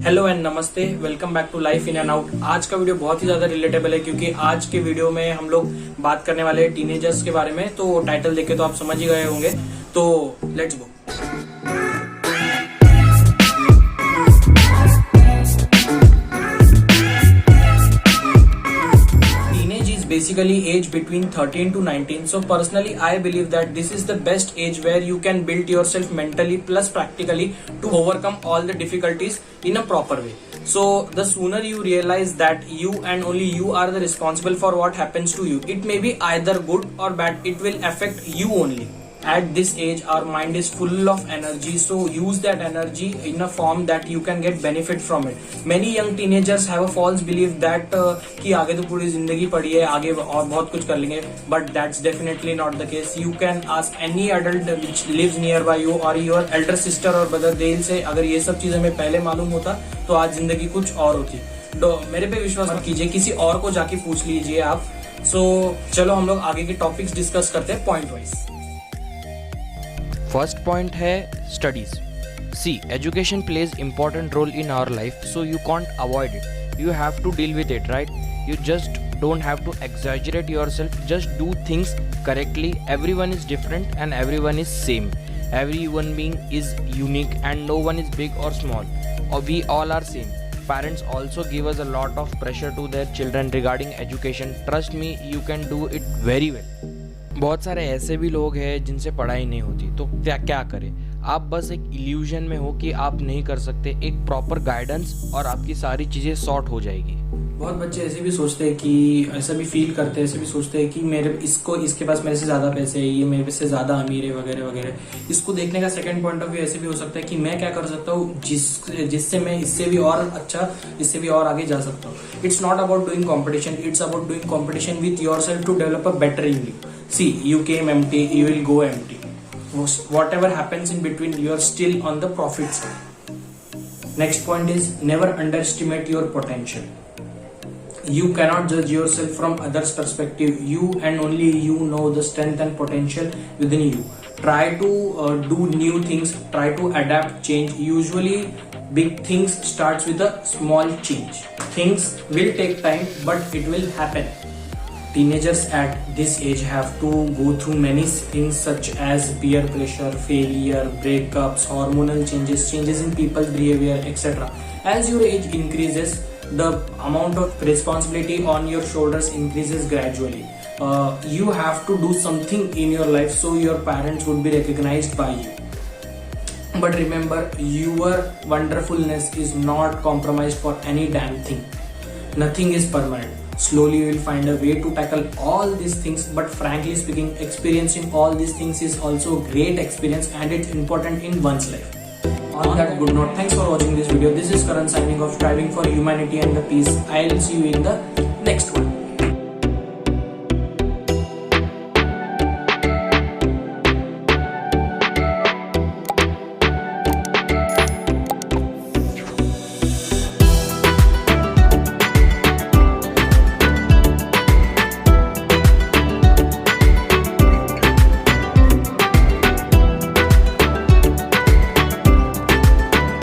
Hello and नमस्ते, welcome back to life in and out. आज का वीडियो बहुत ही ज्यादा रिलेटेबल है क्योंकि आज के वीडियो में हम लोग बात करने वाले हैं टीनेजर्स के बारे में। तो टाइटल देख के तो आप समझ ही गए होंगे, तो let's go. Basically age between 13 to 19. So personally I believe that this is the best age where you can build yourself mentally plus practically to overcome all the difficulties in a proper way. So the sooner you realize that you and only you are the responsible for what happens to you, it may be either good or bad, it will affect you only. At this age our mind is full of energy, so use that energy in a form that you can get benefit from it. Many young teenagers have a false belief that कि आगे तो पूरी जिंदगी पड़ी है, आगे और बहुत कुछ कर लेंगे, but that's definitely not the case. You can ask any adult which lives nearby you or your elder sister or brother, they'll say अगर ये सब चीजें हमें पहले मालूम होता तो आज जिंदगी कुछ और होती। तो मेरे पे विश्वास मत कीजिए, किसी और को जाके पूछ लीजिए आप। सो चलो हम लोग आगे के टॉपिक्स डिस्कस करते हैं पॉइंट वाइज। फर्स्ट पॉइंट है studies. See education plays important role in our life, so you can't avoid it, you have to deal with it, right? You just don't have to exaggerate yourself, just do things correctly. Everyone is different and everyone is same. Every human being is unique and no one is big or small, or we all are same. Parents also give us a lot of pressure to their children regarding education. Trust me, you can do it very well. बहुत सारे ऐसे भी लोग हैं जिनसे पढ़ाई नहीं होती, तो क्या करें? आप बस एक इल्यूजन में हो कि आप नहीं कर सकते। एक प्रॉपर गाइडेंस और आपकी सारी चीज़ें सॉर्ट हो जाएगी। बहुत बच्चे ऐसे भी सोचते हैं कि ऐसा भी फील करते हैं, ऐसे भी सोचते हैं कि इसके पास मेरे से ज्यादा पैसे है, ये मेरे से ज्यादा अमीर है वगैरह वगैरह। इसको देखने का सेकंड पॉइंट ऑफ व्यू ऐसे भी हो सकता है कि मैं क्या कर सकता हूँ जिससे मैं इससे भी और अच्छा, इससे भी और आगे जा सकता हूँ। It's not about doing competition, it's about doing competition with yourself to develop a better in you. See you came empty, you will go empty. Whatever happens in between, you are still on the profit side. Next point is never underestimate your potential. You cannot judge yourself from others' perspective. You and only you know the strength and potential within you. Try to do new things. Try to adapt, change. Usually, big things starts with a small change. Things will take time, but it will happen. Teenagers at this age have to go through many things such as peer pressure, failure, breakups, hormonal changes, changes in people's behavior, etc. As your age increases, the amount of responsibility on your shoulders increases gradually. You have to do something in your life so your parents would be recognized by you. But remember, your wonderfulness is not compromised for any damn thing. Nothing is permanent. Slowly you will find a way to tackle all these things, but frankly speaking, experiencing all these things is also a great experience and it's important in one's life. On that good note, thanks for watching this video. This is Karan signing off, striving for humanity and the peace. I'll see you in the next one.